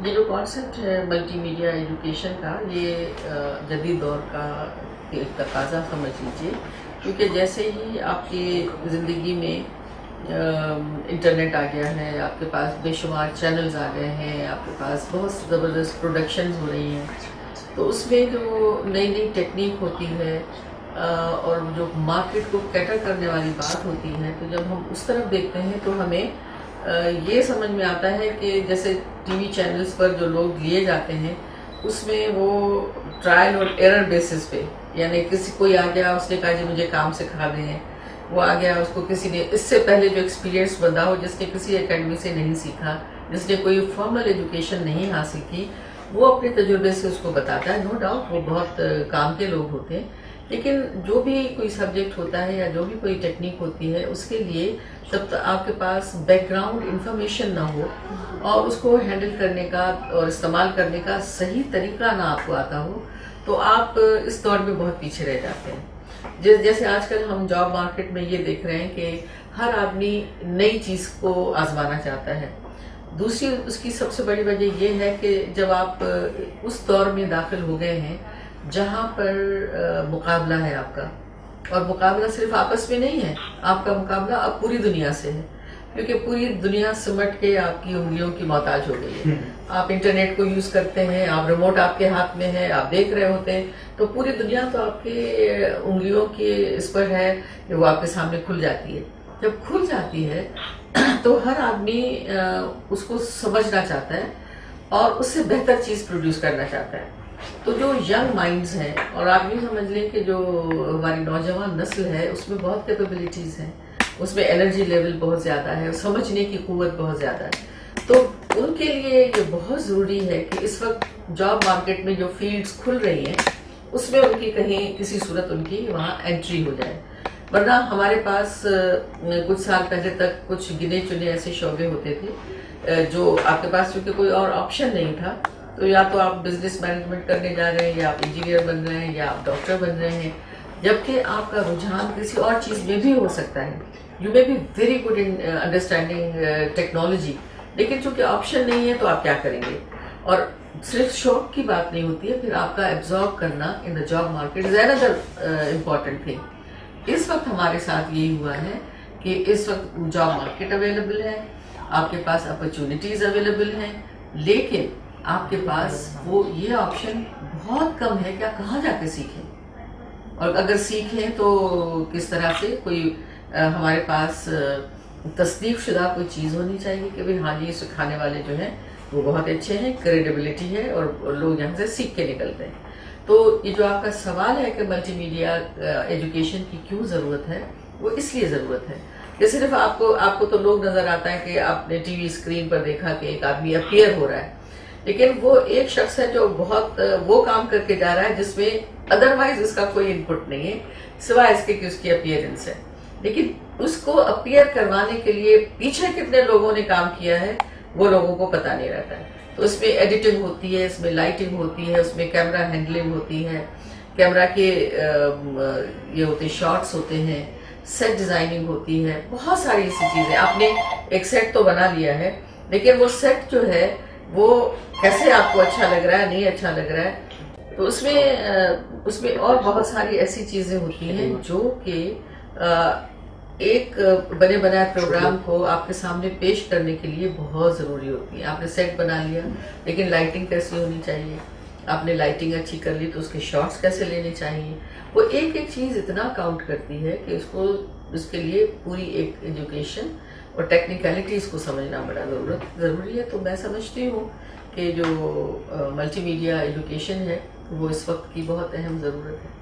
یہ جو کانسیپٹ ہے ملٹی میڈیا ایجوکیشن کا، یہ جدید دور کا ایک تقاضا سمجھ لیجیے، کیونکہ جیسے ہی آپ کی زندگی میں انٹرنیٹ آ گیا ہے، آپ کے پاس بے شمار چینلز آ گئے ہیں، آپ کے پاس بہت زبردست پروڈکشنز ہو رہی ہیں، تو اس میں جو نئی نئی ٹیکنیک ہوتی ہے اور جو مارکیٹ کو کیٹر کرنے والی بات ہوتی ہے، تو جب ہم اس طرف دیکھتے ہیں تو ہمیں یہ سمجھ میں آتا ہے کہ جیسے ٹی وی چینلز پر جو لوگ لیے جاتے ہیں، اس میں وہ ٹرائل اور ایرر بیسس پہ، یعنی کسی کوئی آ گیا، اس نے کہا جی مجھے کام سکھا دیں، وہ آ گیا، اس کو کسی نے اس سے پہلے جو ایکسپیرینس بندہ ہو، جس نے کسی اکیڈمی سے نہیں سیکھا، جس نے کوئی فارمل ایجوکیشن نہیں حاصل کی، وہ اپنے تجربے سے اس کو بتاتا ہے۔ نو ڈاؤٹ وہ بہت کام کے لوگ ہوتے ہیں، لیکن جو بھی کوئی سبجیکٹ ہوتا ہے یا جو بھی کوئی ٹیکنیک ہوتی ہے، اس کے لیے جب تک آپ کے پاس بیک گراؤنڈ انفارمیشن نہ ہو اور اس کو ہینڈل کرنے کا اور استعمال کرنے کا صحیح طریقہ نہ آپ کو آتا ہو، تو آپ اس دور میں بہت پیچھے رہ جاتے ہیں۔ جیسے آج کل ہم جاب مارکیٹ میں یہ دیکھ رہے ہیں کہ ہر آدمی نئی چیز کو آزمانا چاہتا ہے۔ دوسری اس کی سب سے بڑی وجہ یہ ہے کہ جب آپ اس دور میں داخل ہو گئے ہیں جہاں پر مقابلہ ہے آپ کا، اور مقابلہ صرف آپس میں نہیں ہے، آپ کا مقابلہ اب پوری دنیا سے ہے، کیونکہ پوری دنیا سمٹ کے آپ کی انگلیوں کی محتاج ہو گئی ہے۔ آپ انٹرنیٹ کو یوز کرتے ہیں، آپ ریموٹ آپ کے ہاتھ میں ہے، آپ دیکھ رہے ہوتے ہیں، تو پوری دنیا تو آپ کے انگلیوں کی اس پر ہے کہ وہ آپ کے سامنے کھل جاتی ہے۔ جب کھل جاتی ہے تو ہر آدمی اس کو سمجھنا چاہتا ہے اور اس سے بہتر چیز پروڈیوس کرنا چاہتا ہے۔ تو جو ینگ مائنڈز ہیں، اور آپ یہ سمجھ لیں کہ جو ہماری نوجوان نسل ہے، اس میں بہت کیپیبلٹیز ہیں، اس میں انرجی لیول بہت زیادہ ہے، سمجھنے کی قوت بہت زیادہ ہے، تو ان کے لیے یہ بہت ضروری ہے کہ اس وقت جاب مارکیٹ میں جو فیلڈز کھل رہی ہیں، اس میں ان کی کہیں کسی صورت ان کی وہاں انٹری ہو جائے۔ ورنہ ہمارے پاس کچھ سال پہلے تک کچھ گنے چنے ایسے شعبے ہوتے تھے جو آپ کے پاس، چونکہ کوئی اور آپشن نہیں تھا، تو یا تو آپ بزنس مینجمنٹ کرنے جا رہے ہیں، یا آپ انجینئر بن رہے ہیں، یا آپ ڈاکٹر بن رہے ہیں، جبکہ آپ کا رجحان کسی اور چیز میں بھی ہو سکتا ہے۔ You may be very good in understanding technology, لیکن چونکہ آپشن نہیں ہے تو آپ کیا کریں گے؟ اور صرف شوق کی بات نہیں ہوتی ہے، پھر آپ کا ایبزارب کرنا in the job market is another important thing. اس وقت ہمارے ساتھ یہی ہوا ہے کہ اس وقت جاب مارکیٹ اویلیبل ہے، آپ کے پاس اپرچونٹیز اویلیبل ہیں، لیکن آپ کے پاس وہ یہ آپشن بہت کم ہے کہ آپ کہاں جا کے سیکھیں، اور اگر سیکھیں تو کس طرح سے۔ کوئی ہمارے پاس تصدیق شدہ کوئی چیز ہونی چاہیے کہ بھئی ہاں جی یہ سکھانے والے جو ہیں وہ بہت اچھے ہیں، کریڈیبلٹی ہے، اور لوگ یہاں سے سیکھ کے نکلتے ہیں۔ تو یہ جو آپ کا سوال ہے کہ ملٹی میڈیا ایجوکیشن کی کیوں ضرورت ہے، وہ اس لیے ضرورت ہے کہ صرف آپ کو تو لوگ نظر آتا ہے کہ آپ نے ٹی وی اسکرین پر دیکھا کہ ایک آدمی اپیئر ہو رہا ہے، لیکن وہ ایک شخص ہے جو بہت وہ کام کر کے جا رہا ہے جس میں ادروائز اس کا کوئی انپٹ نہیں ہے سوائے اس کے کہ اس کی اپیئرنس ہے، لیکن اس کو اپیئر کروانے کے لیے پیچھے کتنے لوگوں نے کام کیا ہے وہ لوگوں کو پتہ نہیں رہتا ہے۔ تو اس میں ایڈیٹنگ ہوتی ہے، اس میں لائٹنگ ہوتی ہے، اس میں کیمرہ ہینڈلنگ ہوتی ہے، کیمرہ کے یہ ہوتے شارٹس ہوتے ہیں، سیٹ ڈیزائننگ ہوتی ہے، بہت ساری ایسی چیزیں۔ آپ نے ایک سیٹ تو بنا لیا ہے، لیکن وہ سیٹ جو ہے وہ کیسے آپ کو اچھا لگ رہا ہے، نہیں اچھا لگ رہا ہے، تو اس میں اور بہت ساری ایسی چیزیں ہوتی ہیں جو کہ ایک بنے بنائے پروگرام کو آپ کے سامنے پیش کرنے کے لیے بہت ضروری ہوتی ہے۔ آپ نے سیٹ بنا لیا، لیکن لائٹنگ کیسی ہونی چاہیے، آپ نے لائٹنگ اچھی کر لی تو اس کے شارٹس کیسے لینے چاہیے، وہ ایک ایک چیز اتنا کاؤنٹ کرتی ہے کہ اس کے لیے پوری ایک ایجوکیشن اور ٹیکنیکلٹیز کو سمجھنا بڑا ضروری ہے۔ تو میں سمجھتی ہوں کہ جو ملٹی میڈیا ایجوکیشن ہے وہ اس وقت کی بہت اہم ضرورت ہے۔